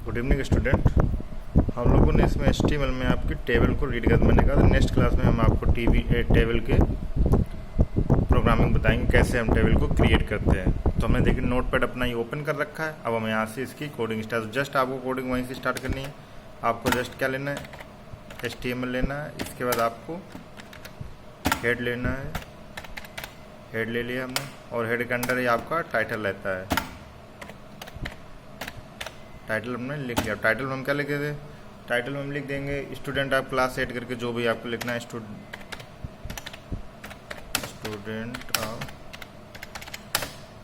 Good evening student. हम लोगों ने इसमें HTML में आपकी टेबल को रीड कर, मैंने कहा नेक्स्ट क्लास में हम आपको टेबल के प्रोग्रामिंग बताएंगे, कैसे हम टेबल को क्रिएट करते हैं। तो हमने देखिए नोटपैड अपना ये ओपन कर रखा है। अब हम यहाँ से इसकी कोडिंग स्टार्ट, जस्ट आपको कोडिंग वहीं से स्टार्ट करनी है। आपको जस्ट क्या लेना है, HTML लेना है। इसके बाद आपको हेड लेना है, हेड ले लिया हमने, और हेड के अंडर ही आपका टाइटल रहता है। टाइटल हमने लिख लिया। टाइटल में हम क्या लिखे थे, टाइटल में हम लिख देंगे स्टूडेंट ऑफ क्लास 8 करके, जो भी आपको लिखना है, स्टूडेंट ऑफ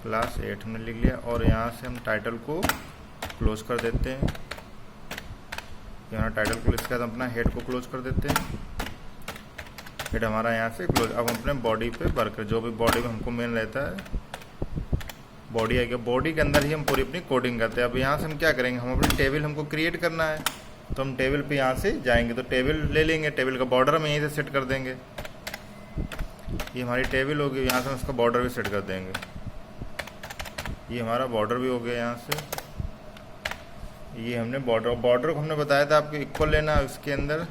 क्लास 8 हमने लिख लिया। और यहाँ से हम टाइटल को क्लोज कर देते हैं। यहाँ टाइटल को, इसके बाद अपना हेड को क्लोज कर देते हैं। हेड हमारा यहाँ से क्लोज। अब हम अपने बॉडी पे वर्क, जो भी बॉडी में हमको मेन रहता है, बॉडी आएगा। बॉडी के अंदर ही हम पूरी अपनी कोडिंग करते हैं। अब यहाँ से हम क्या करेंगे, हम अपनी टेबल हमको क्रिएट करना है, तो हम टेबल पे यहाँ से जाएंगे तो टेबल ले लेंगे। टेबल का बॉर्डर हम यहीं से सेट कर देंगे। ये हमारी टेबल होगी, यहाँ से हम इसका बॉर्डर भी सेट कर देंगे। ये हमारा बॉर्डर भी हो गया। यहाँ से ये हमने बॉर्डर को हमने बताया था आपको इक्वल लेना है। उसके अंदर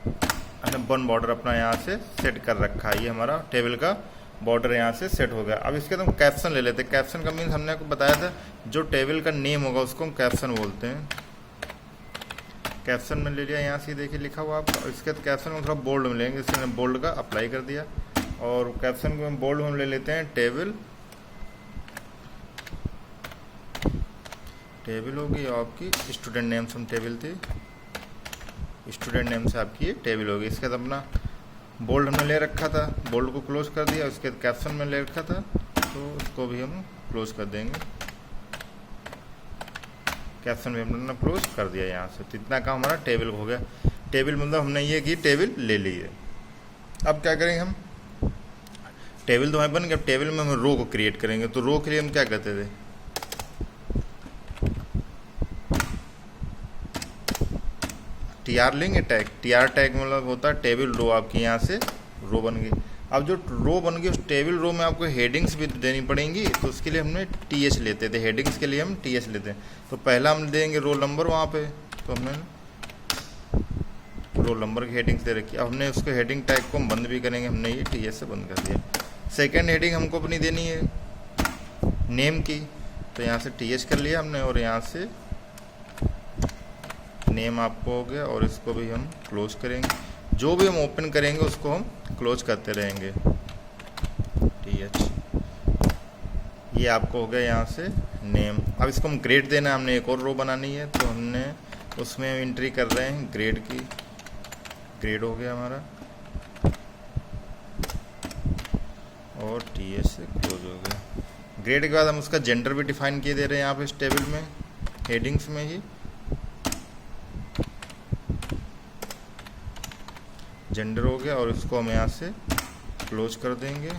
हमने 1 बॉर्डर अपना यहाँ से सेट कर रखा है। ये हमारा टेबल का बॉर्डर यहाँ से सेट हो गया। अब इसके बाद हम कैप्शन ले लेते हैं। कैप्शन का मीन्स हमने आपको बताया था, जो टेबल का नेम होगा उसको हम कैप्शन बोलते हैं। कैप्शन में ले लिया, यहाँ से देखिए लिखा हुआ आपका। इसके बाद कैप्शन में थोड़ा बोल्ड में लेंगे, इसलिए हमने बोल्ड का अप्लाई कर दिया। और कैप्शन को हम बोल्ड में ले लेते हैं। टेबल होगी आपकी, स्टूडेंट नेम से हम टेबल थी, स्टूडेंट नेम से आपकी ये टेबल होगी। इसके बाद अपना बोल्ड हमने ले रखा था, बोल्ड को क्लोज कर दिया। उसके बाद कैप्शन में ले रखा था, तो उसको भी हम क्लोज कर देंगे। कैप्शन भी हमने क्लोज कर दिया यहाँ से। तो इतना काम हमारा टेबल हो गया। टेबल मतलब हमने ये की टेबल ले ली है। अब क्या करेंगे हम, टेबल तो हमारे बन गया। टेबल में हम रो को क्रिएट करेंगे। तो रो के लिए हम क्या करते थे, TR लेंगे टैग। TR टैग मतलब होता है टेबल रो, आपकी यहाँ से रो बन गई। अब जो रो बन गई, उस टेबल रो में आपको हेडिंग्स भी देनी पड़ेंगी। तो उसके लिए हमने TH लेते थे। हेडिंग्स के लिए हम TH लेते हैं। तो पहला हम देंगे रोल नंबर वहाँ पे, तो हमने रोल नंबर की हेडिंग्स दे रखी। अब हमने उसको हेडिंग टैग को हम बंद भी करेंगे, हमने ये TH से बंद कर दिया। सेकेंड हेडिंग हमको अपनी देनी है नेम की, तो यहाँ से TH कर लिया हमने, और यहाँ से नेम आपको हो गया। और इसको भी हम क्लोज करेंगे। जो भी हम ओपन करेंगे उसको हम क्लोज करते रहेंगे। TH ये आपको हो गया यहाँ से नेम। अब इसको हम ग्रेड देना है, हमने एक और रो बनानी है, तो हमने उसमें एंट्री कर रहे हैं ग्रेड की। ग्रेड हो गया हमारा, और TH से क्लोज हो गया। ग्रेड के बाद हम उसका जेंडर भी डिफाइन किए दे रहे हैं यहाँ पे इस टेबल में, हेडिंग्स में ही जेंडर हो गया। और इसको हम यहाँ से क्लोज कर देंगे।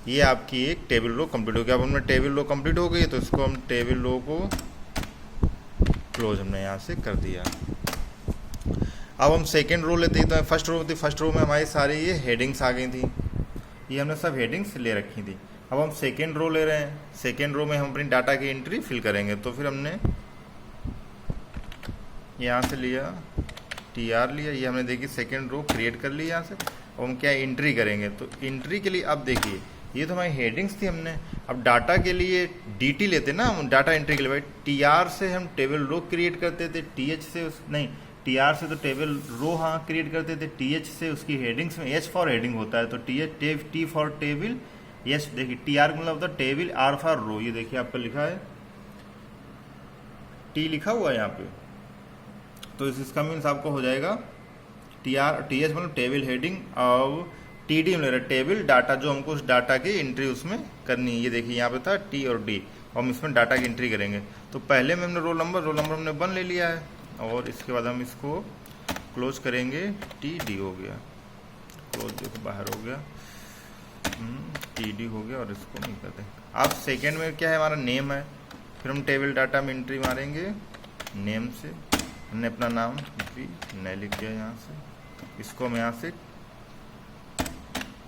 ये आपकी एक टेबल रो कंप्लीट हो गया। अब हमने टेबल रो कंप्लीट हो गई, तो इसको हम टेबल रो को क्लोज हमने यहाँ से कर दिया। अब हम सेकेंड रो लेते हैं। तो फर्स्ट रो थी, फर्स्ट रो में हमारी सारी ये हेडिंग्स आ गई थी। ये हमने सब हेडिंग्स ले रखी थी। अब हम सेकेंड रो ले रहे हैं। सेकेंड रो में हम अपनी डाटा की एंट्री फिल करेंगे। तो फिर हमने यहाँ से लिया, TR लिया। ये हमने देखिए सेकेंड रो क्रिएट कर ली यहाँ से। अब हम क्या एंट्री करेंगे, तो एंट्री के लिए अब देखिए ये तो हमारी हेडिंग्स थी हमने। अब डाटा के लिए DT लेते ना हम, डाटा एंट्री के लिए। भाई TR से हम टेबल रो क्रिएट करते थे, TH से नहीं, TR से तो टेबल रो हाँ क्रिएट करते थे, TH से उसकी हेडिंग्स में H फॉर हेडिंग होता है। तो T फॉर टेबल, H देखिए TR मतलब होता है टेबल, R फॉर रो। ये देखिए आपका लिखा है, T लिखा हुआ है यहाँ पे। तो इसका मीन्स आपको हो जाएगा TH मतलब टेबल हेडिंग, और TD में ले रहा है टेबल डाटा, जो हमको उस डाटा की एंट्री उसमें करनी है। ये देखिए यहाँ पे था T और D, और हम इसमें डाटा की एंट्री करेंगे। तो पहले में हमने रोल नंबर हमने 1 ले लिया है। और इसके बाद हम इसको क्लोज करेंगे। TD हो गया, क्लोज देखो बाहर हो गया, TD हो गया। और इसको नहीं करते। अब सेकेंड में क्या है, हमारा नेम है। फिर हम टेबल डाटा में एंट्री मारेंगे नेम से। हमने अपना नाम भी नहीं लिख दिया यहाँ से। इसको हम यहाँ से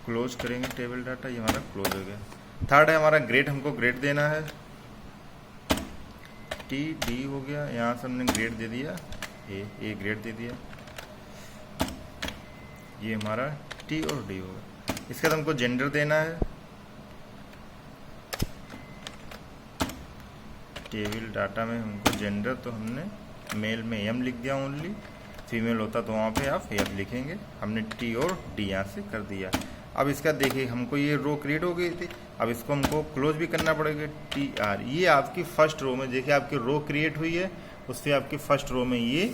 क्लोज करेंगे टेबल डाटा। ये हमारा क्लोज हो गया। थर्ड है हमारा ग्रेड, हमको ग्रेड देना है। टी डी हो गया, यहाँ से हमने ग्रेड दे दिया ए ग्रेड दे दिया, ये हमारा टी और डी होगा। इसके बाद हमको जेंडर देना है, टेबल डाटा में हमको जेंडर तो हमने मेल में एम लिख दिया ओनली, फीमेल होता तो वहाँ पे आप एफ लिखेंगे। हमने टी और डी यहाँ से कर दिया। अब इसका देखिए हमको ये रो क्रिएट हो गई थी, अब इसको हमको क्लोज भी करना पड़ेगा टी आर। ये आपकी फर्स्ट रो में देखिए आपकी रो क्रिएट हुई है, उससे आपकी फर्स्ट रो में ये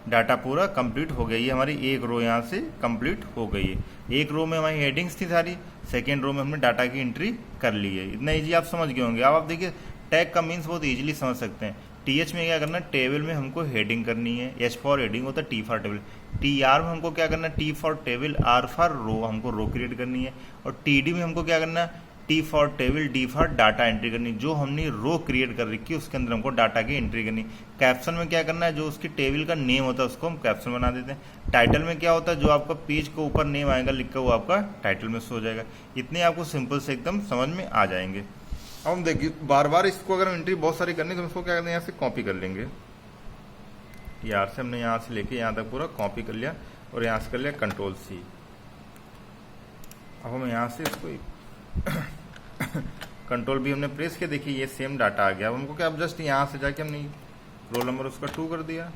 डाटा पूरा कंप्लीट हो गया। ये हमारी एक रो यहाँ से कंप्लीट हो गई है। एक रो में हमारी हेडिंग्स थी सारी, सेकेंड रो में हमने डाटा की एंट्री कर ली है। इतना ईजी आप समझ गए होंगे। अब आप देखिए टैग का मीन्स बहुत ईजिली समझ सकते हैं। टीएच में क्या करना है, टेबल में हमको हेडिंग करनी है, एच फॉर हेडिंग होता है, T for table. T R में हमको क्या करना है, T for table, R for row, हमको रो क्रिएट करनी है। और टी डी में हमको क्या करना है, T for table, D for data entry करनी। जो हमने रो क्रिएट कर रखी है उसके अंदर हमको डाटा की एंट्री करनी। कैप्शन में क्या करना है, जो उसकी टेबल का नेम होता है उसको हम कैप्शन बना देते हैं। टाइटल में क्या होता है, जो आपका पेज के ऊपर नेम आएगा लिखा हुआ आपका टाइटल में शो हो जाएगा। इतने आपको सिंपल से एकदम समझ में आ जाएंगे। अब हम देखिए बार बार इसको अगर एंट्री बहुत सारी करनी है तो इसको क्या करते हैं, यहाँ से कॉपी कर लेंगे। यार से हमने यहाँ से लेके यहाँ तक पूरा कॉपी कर लिया और यहाँ से कर लिया कंट्रोल सी। अब हम यहाँ से इसको कंट्रोल भी हमने प्रेस किया, देखिए ये सेम डाटा आ गया। अब हमको क्या, अब जस्ट यहाँ से जाके हमने रोल नंबर उसका 2 कर दिया।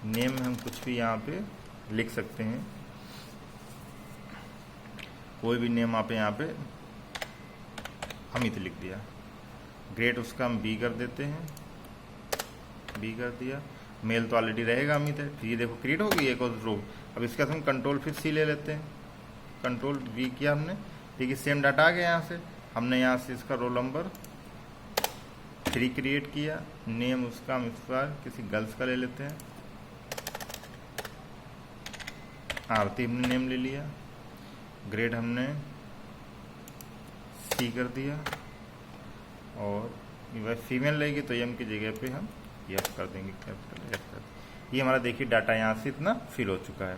नेम में हम कुछ भी यहाँ पे लिख सकते हैं, कोई भी नेम आप यहाँ पे अमित लिख दिया। ग्रेड उसका हम बी कर देते हैं, बी कर दिया। मेल तो ऑलरेडी रहेगा अमित है, ये देखो क्रिएट हो गई एक और रो। अब इसका हम कंट्रोल फिर सी ले लेते हैं, कंट्रोल वी किया हमने, ठीक है सेम डाटा आ गया। यहाँ से हमने यहाँ से इसका रोल नंबर 3 क्रिएट किया। नेम उसका हम इस बार किसी गर्ल्स का ले लेते हैं, आरती हमने नेम ले लिया। ग्रेड हमने सी कर दिया और वह फीमेल रहेगी तो एम की जगह पे हम एफ कर देंगे, कैपिटल एफ कर। ये हमारा देखिए डाटा यहाँ से इतना फिल हो चुका है।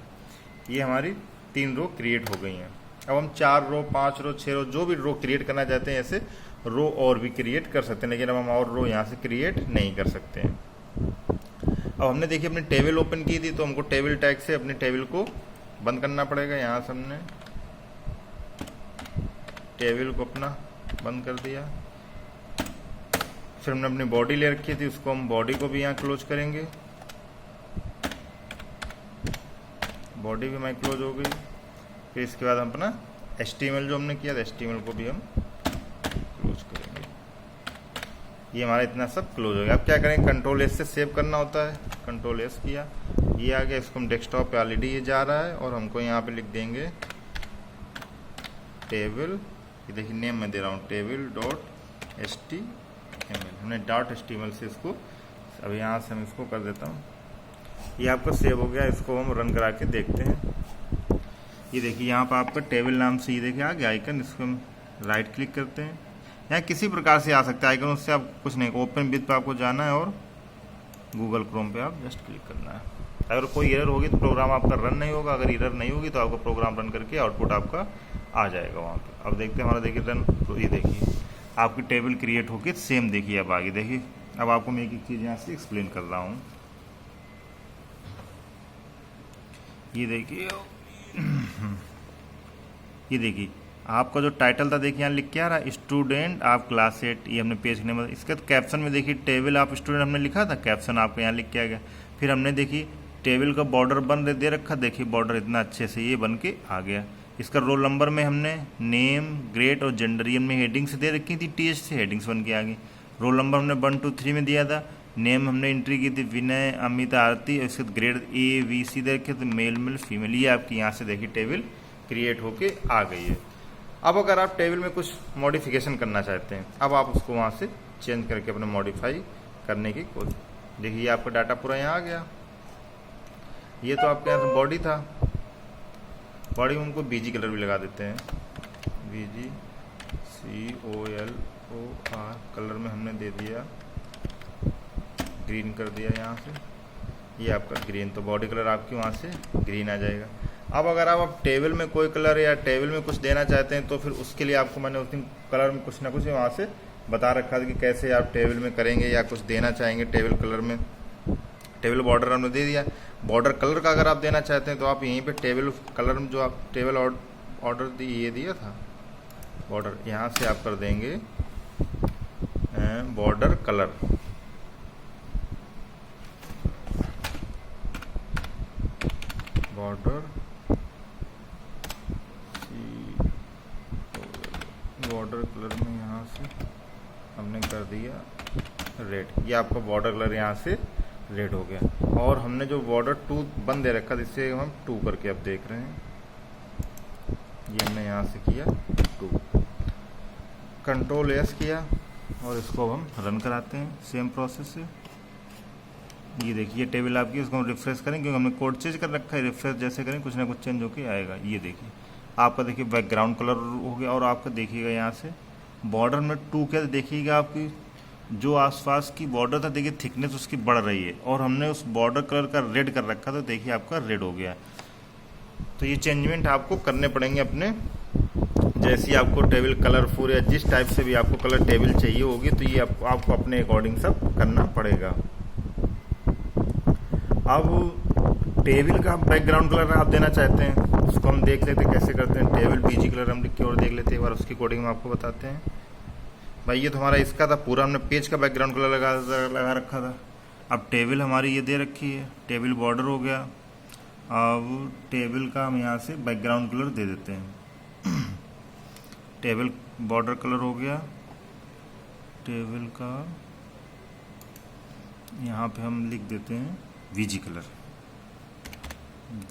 ये हमारी 3 रो क्रिएट हो गई हैं। अब हम 4 रो 5 रो 6 रो जो भी रो क्रिएट करना चाहते हैं ऐसे रो और भी क्रिएट कर सकते हैं, लेकिन अब हम और रो यहाँ से क्रिएट नहीं कर सकते हैं। अब हमने देखिए अपनी टेबल ओपन की थी तो हमको टेबल टैग से अपनी टेबल को बंद करना पड़ेगा। यहाँ से हमने टेबल को अपना बंद कर दिया। फिर हमने अपनी बॉडी ले रखी थी, उसको हम बॉडी को भी यहाँ क्लोज करेंगे। बॉडी भी हमारी क्लोज हो गई। फिर इसके बाद हम अपना HTML जो हमने किया था HTML को भी हम क्लोज करेंगे। ये हमारा इतना सब क्लोज हो गया। अब क्या करेंगे, कंट्रोल एस से सेव करना होता है, कंट्रोल एस किया, ये आ गया। इसको हम डेस्कटॉप पे ऑलरेडी ये जा रहा है और हमको यहाँ पे लिख देंगे टेबल, ये देखिए नेम मैं दे रहा हूँ table.html। हमने .html से इसको अब यहाँ से हम इसको कर देता हूँ। ये आपका सेव हो गया, इसको हम रन करा के देखते हैं। ये देखिए यहाँ पर आपका टेबल नाम से ये देखिए आ गया आइकन, इसको हम राइट क्लिक करते हैं। यहाँ किसी प्रकार से आ सकता है आइकन, उससे आप कुछ नहीं, ओपन विथ पे आपको जाना है और गूगल क्रोम पे आप जस्ट क्लिक करना है। अगर कोई एरर होगी तो प्रोग्राम आपका रन नहीं होगा, अगर एरर नहीं होगी तो आपका प्रोग्राम रन करके आउटपुट आपका आ जाएगा वहाँ पे। अब देखते हैं हमारा देखिए रन, तो ये देखिए आपकी टेबल क्रिएट होके सेम देखिए अब आगे देखिए। अब आपको मैं एक एक चीज़ यहाँ से एक्सप्लेन कर रहा हूँ। ये देखिए ये देखिए आपका जो टाइटल था देखिए यहाँ लिख के आ रहा है स्टूडेंट आप क्लास 8, ये हमने पेज नंबर। इसके कैप्शन में देखिए टेबल आप स्टूडेंट हमने लिखा था, कैप्शन आपको यहाँ लिख के आ गया। फिर हमने देखिए टेबल का बॉर्डर बन दे रखा, देखिए बॉर्डर इतना अच्छे से ये बन के आ गया। इसका रोल नंबर में हमने नेम ग्रेड और जेंडर ये हमने हेडिंग्स दे रखी थी, टीएच से हेडिंग्स बन के आ गई। रोल नंबर हमने 1 2 3 में दिया था। नेम हमने एंट्री की थी विनय अमित आरती, और इसके ग्रेड ABC दे रखे थे, मेल फीमेल। ये आपकी यहाँ से देखिए टेबल क्रिएट होके आ गई है। अब अगर आप टेबल में कुछ मॉडिफिकेशन करना चाहते हैं, अब आप उसको वहाँ से चेंज करके अपने मॉडिफाई करने की कोशिश। देखिए आपका डाटा पूरा यहाँ आ गया। ये तो आपके यहाँ बॉडी था, बॉडी में उनको BG कलर भी लगा देते हैं, BG COLOR कलर में हमने दे दिया, ग्रीन कर दिया यहाँ से। ये आपका ग्रीन, तो बॉडी कलर आपकी वहाँ से ग्रीन आ जाएगा। अब अगर आप टेबल में कोई कलर या टेबल में कुछ देना चाहते हैं तो फिर उसके लिए आपको मैंने उस दिन कलर में कुछ ना कुछ वहाँ से बता रखा था कि कैसे आप टेबल में करेंगे या कुछ देना चाहेंगे टेबल कलर में। टेबल बॉर्डर हमने दे दिया। बॉर्डर कलर का अगर आप देना चाहते हैं तो आप यहीं पे टेबल कलर में जो आप टेबल ऑर्डर ये दिया था बॉर्डर, यहाँ से आप कर देंगे बॉर्डर कलर। बॉर्डर कलर में यहाँ से हमने कर दिया रेड। ये आपका बॉर्डर कलर यहाँ से रेड हो गया। और हमने जो बॉर्डर 2 बंद दे रखा था इससे हम 2 करके अब देख रहे हैं। ये हमने यहाँ से किया 2, कंट्रोल एस किया और इसको हम रन कराते हैं सेम प्रोसेस से। ये देखिए टेबल आपकी, इसको हम रिफ्रेश करें क्योंकि हमने कोड चेंज कर रखा है। रिफ्रेश जैसे करें कुछ ना कुछ चेंज होके आएगा। ये देखिए आपका, देखिए बैकग्राउंड कलर हो गया। और आपका देखिएगा यहाँ से बॉर्डर में 2 क्या देखिएगा, आपकी जो आसपास की बॉर्डर था देखिए थिकनेस उसकी बढ़ रही है और हमने उस बॉर्डर कलर का रेड कर रखा था, देखिए आपका रेड हो गया। तो ये चेंजमेंट आपको करने पड़ेंगे अपने, जैसी आपको टेबल कलरफुल या जिस टाइप से भी आपको कलर टेबल चाहिए होगी तो ये आपको अपने अकॉर्डिंग सब करना पड़ेगा। अब टेबल का बैकग्राउंड कलर आप देना चाहते हैं उसको हम देख लेते हैं कैसे करते हैं। टेबल बीजी कलर हम लिख के और देख लेते हैं एक बार, उसकी कोडिंग में आपको बताते हैं। भाई ये तो हमारा इसका था पूरा, हमने पेज का बैकग्राउंड कलर लगा रखा था। अब टेबल हमारी ये दे रखी है, टेबल बॉर्डर हो गया। अब टेबल का हम यहाँ से बैकग्राउंड कलर दे देते हैं। टेबल बॉर्डर कलर हो गया, टेबल का यहाँ पे हम लिख देते हैं BG colour,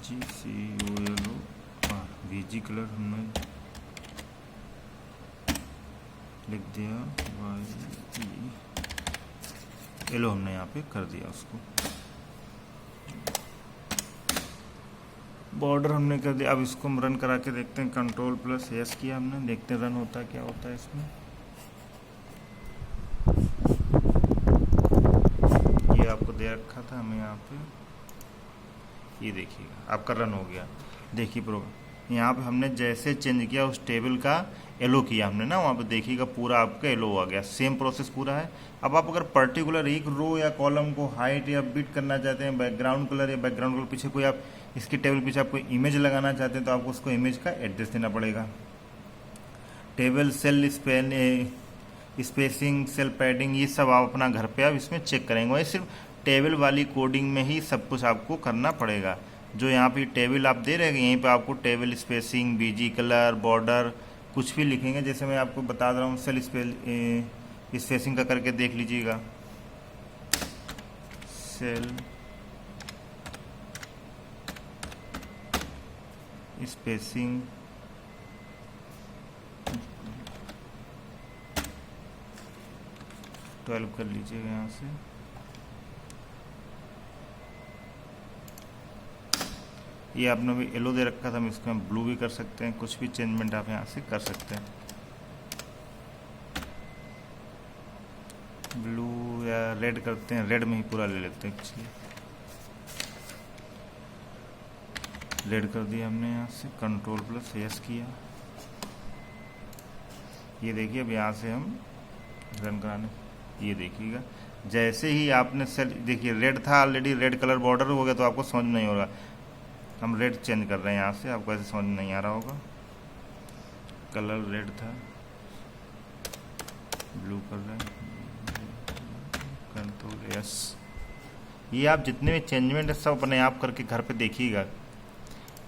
GCOLO BG colour हमने लिख दिया। येलो हमने यहाँ पे कर दिया उसको, बॉर्डर हमने कर दिया। अब इसको हम रन करा के देखते हैं। कंट्रोल प्लस एस किया हमने, देखते हैं रन होता है क्या होता है इसमें। ये आपको दे रखा था हमें यहाँ पे, ये देखिएगा आपका रन हो गया। देखिए प्रोग्राम यहाँ पे हमने जैसे चेंज किया उस टेबल का येलो किया हमने ना, वहाँ पे देखिएगा पूरा आपका येलो आ गया। सेम प्रोसेस पूरा है। अब आप अगर पर्टिकुलर एक रो या कॉलम को हाइट या बिट करना चाहते हैं, बैकग्राउंड कलर या बैकग्राउंड कलर पीछे कोई आप इसकी टेबल पीछे आप कोई इमेज लगाना चाहते हैं तो आपको उसको इमेज का एड्रेस देना पड़ेगा। Table cell spacing, cell padding, ये सब आप अपना घर पे आप इसमें चेक करेंगे। वही सिर्फ टेबल वाली कोडिंग में ही सब कुछ आपको करना पड़ेगा। जो यहाँ पे टेबल आप दे रहे हैं यहीं पे आपको table spacing, BG colour, border कुछ भी लिखेंगे। जैसे मैं आपको बता रहा हूँ सेल स्पेसिंग का करके देख लीजिएगा। सेल स्पेसिंग ट्वेल्व कर लीजिएगा यहाँ से। ये आपने भी येलो दे रखा था, हम इसको ब्लू भी कर सकते हैं। कुछ भी चेंजमेंट आप यहाँ से कर सकते हैं। ब्लू या रेड करते हैं, रेड में ही पूरा ले लेते हैं। चलिए रेड कर दिया हमने यहाँ से, कंट्रोल प्लस एस किया। ये देखिए अब यहाँ से हम रन कराने, ये देखिएगा जैसे ही आपने सेल देखिए रेड था ऑलरेडी, रेड कलर बॉर्डर हो गया तो आपको समझ नहीं होगा। हम रेड चेंज कर रहे हैं यहाँ से, आपको ऐसे समझ नहीं आ रहा होगा। कलर रेड था, ब्लू कर रहे हैं, कंट्रोल एस। ये आप जितने भी चेंजमेंट है सब अपने आप करके घर पे देखिएगा।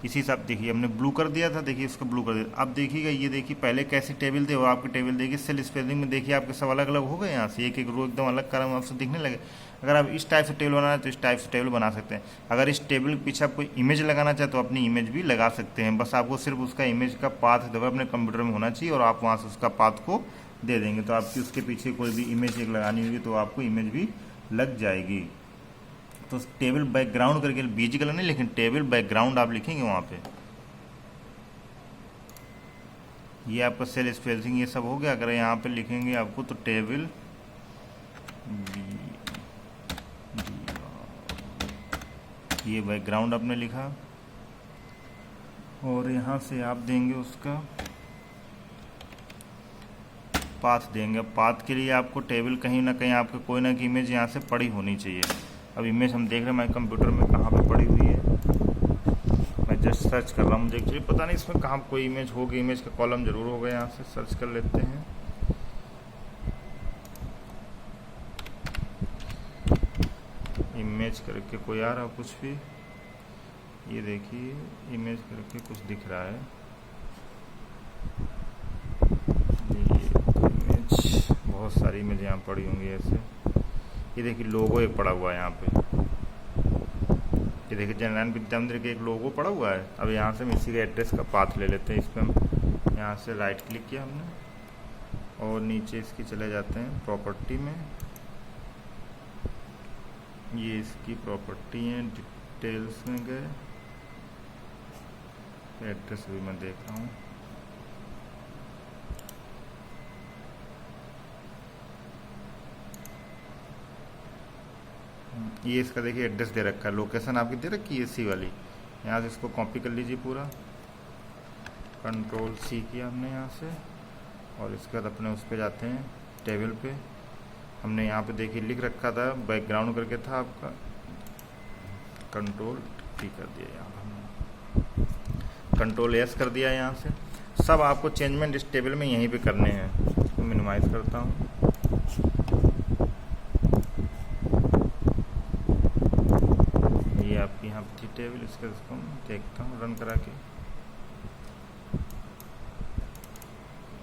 इसी हिसाब देखिए हमने ब्लू कर दिया था, देखिए इसको ब्लू कर दिया। अब देखिएगा ये देखिए पहले कैसे टेबल थे और आपके टेबल देखिए सेल स्पेसिंग में देखिए आपके सब अलग अलग हो गए। यहाँ से एक एक रो एकदम अलग कलर आपसे दिखने लगे। अगर आप इस टाइप से टेबल बनाना है तो इस टाइप से टेबल बना सकते हैं। अगर इस टेबल के पीछे आप कोई इमेज लगाना चाहे तो अपनी इमेज भी लगा सकते हैं। बस आपको सिर्फ उसका इमेज का पाथ जो है अपने कंप्यूटर में होना चाहिए और आप वहाँ से उसका पाथ को दे देंगे तो आपकी उसके पीछे कोई भी इमेज एक लगानी होगी तो आपको इमेज भी लग जाएगी। तो टेबल बैकग्राउंड करके बीजी कलर नहीं, लेकिन टेबल बैकग्राउंड आप लिखेंगे वहाँ पे। ये आपका सेल स्पेसिंग ये सब हो गया। अगर यहाँ पे लिखेंगे आपको तो टेबल ये बैकग्राउंड आपने लिखा और यहाँ से आप देंगे उसका पाथ देंगे। पाथ के लिए आपको टेबल कहीं ना कहीं आपके कोई ना कोई इमेज यहाँ से पड़ी होनी चाहिए। अब इमेज हम देख रहे हैं मेरे कंप्यूटर में कहाँ पे पड़ी हुई है, मैं जस्ट सर्च कर रहा हूँ। मुझे एक्चुअली पता नहीं इसमें कहाँ कोई इमेज होगी, इमेज का कॉलम जरूर होगा, यहाँ से सर्च कर लेते हैं। इमेज करके कोई आ रहा कुछ भी, ये देखिए इमेज करके कुछ दिख रहा है, ये इमेज, बहुत सारी इमेज यहाँ पड़ी होंगी ऐसे। ये देखिए लोगो एक पड़ा हुआ है यहाँ पे, ये देखिए जनरल विद्या मंदिर के एक लोगो पड़ा हुआ है। अब यहाँ से हम इसी का एड्रेस का पाथ ले लेते हैं। इस पर हम यहाँ से राइट क्लिक किया हमने और नीचे इसकी चले जाते हैं प्रॉपर्टी में, ये इसकी प्रॉपर्टी है, डिटेल्स में गए, एड्रेस भी मैं देख रहा हूँ। ये इसका देखिए एड्रेस दे रखा है, लोकेशन आपकी दे रखी है इसी वाली। यहाँ से इसको कॉपी कर लीजिए पूरा, कंट्रोल सी किया हमने यहाँ से, और इसके बाद अपने उस पे जाते हैं टेबल पे। हमने यहाँ पे देखिए लिख रखा था, बैकग्राउंड करके था आपका, कंट्रोल टी कर दिया, यहाँ हमने कंट्रोल एस कर दिया। यहाँ से सब आपको चेंजमेंट इस टेबल में यहीं पे करने हैं। इसको मिनिमाइज करता हूँ, ये आपकी यहाँ थी टेबल, इसका इसको देखता हूँ रन करा के।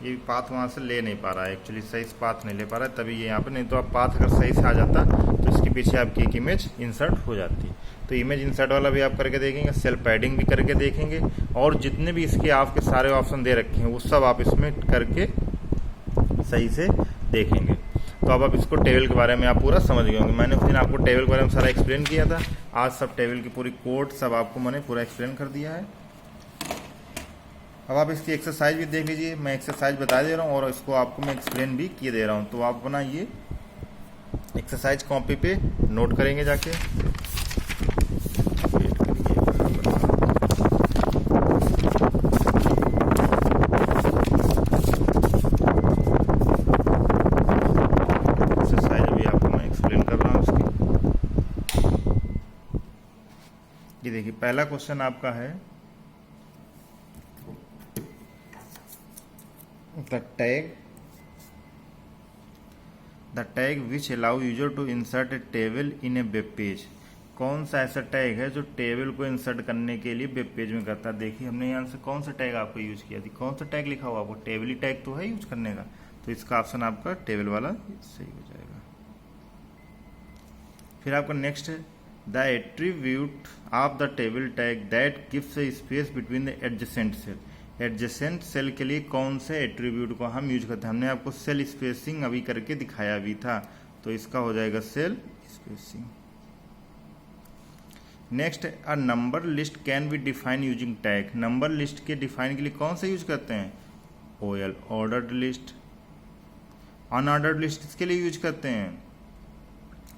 ये पाथ वहाँ से ले नहीं पा रहा है, एक्चुअली सही से पाथ नहीं ले पा रहा है, तभी ये यहाँ पे, नहीं तो आप पाथ अगर सही से आ जाता तो इसके पीछे आपकी एक इमेज इंसर्ट हो जाती। तो इमेज इंसर्ट वाला भी आप करके देखेंगे, सेल पैडिंग भी करके देखेंगे, और जितने भी इसके आपके सारे ऑप्शन दे रखे हैं वो सब आप इसमें करके सही से देखेंगे। तो अब आप इसको टेबल के बारे में आप पूरा समझ गए होंगे। मैंने उस दिन आपको टेबल के बारे में सारा एक्सप्लेन किया था, आज सब टेबल की पूरी कोड सब आपको मैंने पूरा एक्सप्लेन कर दिया है। अब आप इसकी एक्सरसाइज भी देख लीजिए, मैं एक्सरसाइज बता दे रहा हूँ और इसको आपको मैं एक्सप्लेन भी किए दे रहा हूँ। तो आप अपना ये एक्सरसाइज कॉपी पे नोट करेंगे जाके, एक्सरसाइज अभी आपको मैं एक्सप्लेन कर रहा हूँ उसकी। ये देखिए पहला क्वेश्चन आपका है, the tag which allow user to insert a table in a web page। कौन सा ऐसा टैग है जो टेबल को इंसर्ट करने के लिए वेब पेज में करता है। देखिए हमने यहाँ से कौन सा टैग आपको यूज किया थी, कौन सा टैग लिखा हुआ आपको, टेबल ही टैग तो है यूज करने का, तो इसका ऑप्शन आपका टेबल वाला सही हो जाएगा। फिर आपका नेक्स्ट है the attribute of the table tag that gives a space between the adjacent cell. Adjacent cell के लिए कौन से एट्रीब्यूट को हम यूज करते हैं, हमने आपको सेल स्पेसिंग अभी करके दिखाया भी था, तो इसका हो जाएगा cell spacing. Next, a number list can be define using tag. Number list के डिफाइन के लिए कौन सा यूज करते हैं, OL ordered list. Unordered list इसके लिए यूज करते हैं,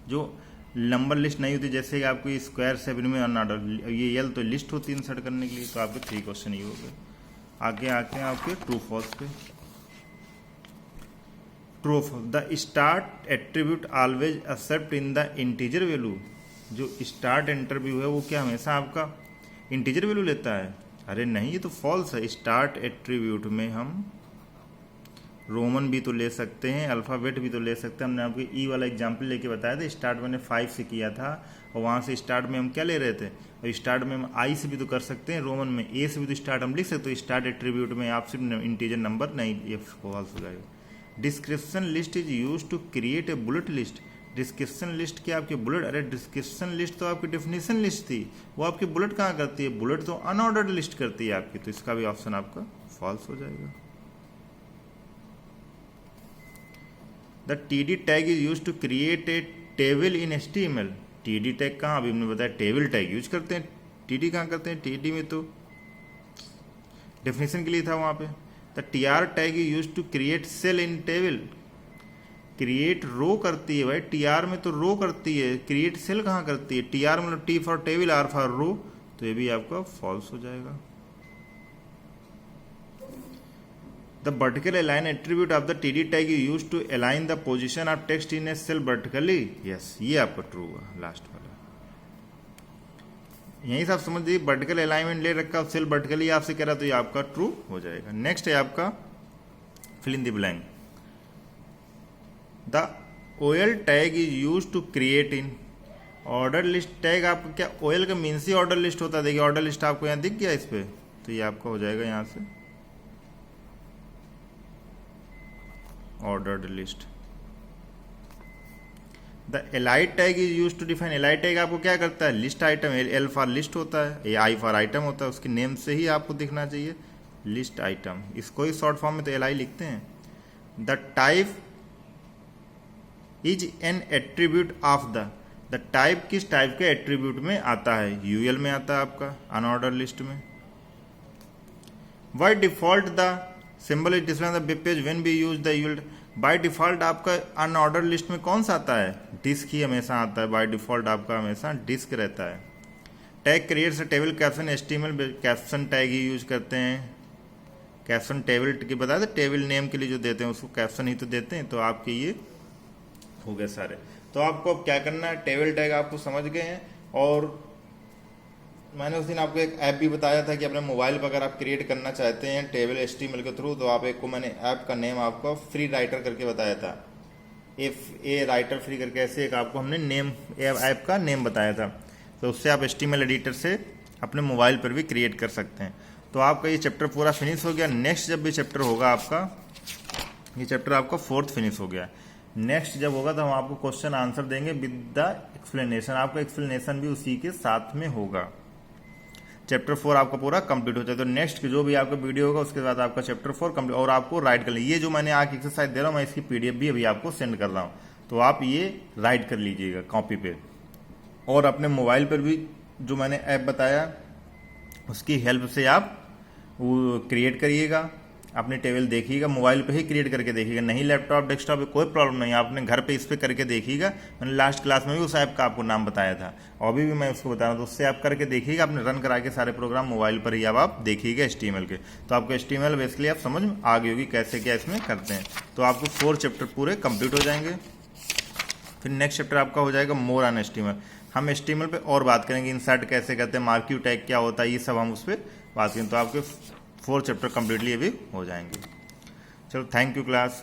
जो नंबर लिस्ट नहीं होती, जैसे कि आपको स्क्वायर 7 में अनऑर्डर, ये L तो लिस्ट होती है इंसर्ट करने के लिए। तो आपके 3 क्वेश्चन ये हो गए। आगे आते हैं आपके ट्रू फॉल्स पे। True false, the start attribute always accept in the integer value. जो स्टार्ट इंटरव्यू है वो क्या हमेशा आपका इंटीजर वैल्यू लेता है। अरे नहीं, ये तो फॉल्स है। स्टार्ट एट्रीब्यूट में हम रोमन भी तो ले सकते हैं, अल्फ़ाबेट भी तो ले सकते हैं। हमने आपको ई वाला एग्जाम्पल लेके बताया था, स्टार्ट मैंने 5 से किया था, और वहाँ से स्टार्ट में हम क्या ले रहे थे, और स्टार्ट में हम आई से भी तो कर सकते हैं, रोमन में ए से भी तो स्टार्ट हम लिख सकते हैं। स्टार्ट एट्रीब्यूट में आप सिर्फ इंटीजर नंबर नहीं, ये फॉल्स हो जाएगा। Description list is use to create a bullet list. Description list क्या आपकी बुलेट, अरे डिस्क्रिप्शन लिस्ट तो आपकी डेफिनेशन लिस्ट थी, वो आपकी बुलेट कहाँ करती है, बुलेट तो अनऑर्डर्ड लिस्ट करती है आपकी, तो इसका भी ऑप्शन आपका फॉल्स हो जाएगा। The TD tag is use to create a table in HTML। TD tag कहाँ, अभी हमने बताया टेबल टैग यूज करते हैं, TD कहाँ करते हैं, TD में तो डेफिनेशन के लिए था वहाँ पे। The TR tag is use to create cell in table. Create row करती है भाई, TR में तो रो करती है, क्रिएट सेल कहाँ करती है, TR मतलब T for table, R for row, तो ये भी आपका फॉल्स हो जाएगा। The vertical align attribute of the TD tag you use to align the position of text in a cell vertically. Yes, ये आपका ट्रू हुआ लास्ट वाला। यही सब समझ लीजिए, वर्टिकल अलाइनमेंट ले रखा, सेल वर्टिकली आपसे कह रहा तो ये आपका ट्रू हो जाएगा। नेक्स्ट है आपका fill in the blank. The OL tag is use to create in order list tag. आपका क्या ओएल का मीन्स ही ऑर्डर लिस्ट होता है। देखिए ऑर्डर लिस्ट आपको यहाँ दिख गया इस पे, तो ये आपका हो जाएगा यहाँ से ordered list. The LI tag is use to define. LI tag आपको क्या करता है, list item, L for list होता है, ए आई फॉर आइटम होता है, उसके नेम से ही आपको दिखना चाहिए लिस्ट आइटम। इसको ही शॉर्ट फॉर्म में तो एल आई लिखते हैं। The type is an attribute of the type किस टाइप के एट्रीब्यूट में आता है, यूएल में आता है आपका अनऑर्डर लिस्ट में। By default the symbol is display on the web page when we use the UL. By default आपका अनऑर्डर लिस्ट में कौन सा आता है, डिस्क ही हमेशा आता है। बाय डिफॉल्ट आपका हमेशा डिस्क रहता है। Tag creates a table caption HTML caption tag he use करते हैं। कैप्शन टेबल की बताया था, टेबल नेम के लिए जो देते हैं उसको कैप्शन ही तो देते हैं। तो आपके ये हो गए सारे। तो आपको अब क्या करना है, टेबल टैग आपको समझ गए हैं। और मैंने उस दिन आपको एक ऐप भी बताया था कि अपने मोबाइल पर अगर आप क्रिएट करना चाहते हैं टेबल एचटीएमएल के थ्रू, तो आप एक को मैंने ऐप का नेम आपको फ्री राइटर करके बताया था, ए राइटर फ्री करके, ऐसे एक आपको हमने नेम ऐप का नेम बताया था। तो उससे आप एचटीएमएल एडिटर से अपने मोबाइल पर भी क्रिएट कर सकते हैं। तो आपका ये चैप्टर पूरा फिनिश हो गया। नेक्स्ट जब भी चैप्टर होगा आपका, ये चैप्टर आपका 4th फिनिश हो गया। नेक्स्ट जब होगा तो हम आपको क्वेश्चन आंसर देंगे विद द एक्सप्लेनेशन। आपका एक्सप्लेनेशन भी उसी के साथ में होगा। चैप्टर 4 आपका पूरा कंप्लीट हो जाए। तो नेक्स्ट जो भी आपका वीडियो होगा उसके बाद आपका चैप्टर 4 कंप्लीट। और आपको राइट कर लीजिए, ये जो मैंने आगे एक्सरसाइज दे रहा हूँ मैं इसकी पीडीएफ भी अभी आपको सेंड कर रहा हूँ, तो आप ये राइट कर लीजिएगा कॉपी पे। और अपने मोबाइल पर भी जो मैंने ऐप बताया उसकी हेल्प से आप वो क्रिएट करिएगा, अपनी टेबल देखिएगा, मोबाइल पे ही क्रिएट करके देखिएगा, नहीं लैपटॉप डेस्कटॉप पे कोई प्रॉब्लम नहीं, आपने घर पे इस पे करके देखिएगा। मैंने लास्ट क्लास में भी उस ऐप का आपको नाम बताया था, और अभी भी मैं उसको बता रहा हूँ। तो उससे आप करके देखिएगा, अपने रन करा के सारे प्रोग्राम मोबाइल पर ही अब आप देखिएगा एचटीएमएल के। तो आपको एचटीएमएल बेसिकली आप समझ में आ गई होगी कैसे क्या इसमें करते हैं। तो आपको 4 चैप्टर पूरे कंप्लीट हो जाएंगे। फिर नेक्स्ट चैप्टर आपका हो जाएगा मोर ऑन एचटीएमएल। हम एचटीएमएल पे और बात करेंगे, इंसर्ट कैसे करते हैं, मार्किव टैग क्या होता है, ये सब हम उस पर बात करेंगे। तो आपके 4 चैप्टर कंप्लीटली अभी हो जाएंगे। चलो, थैंक यू क्लास।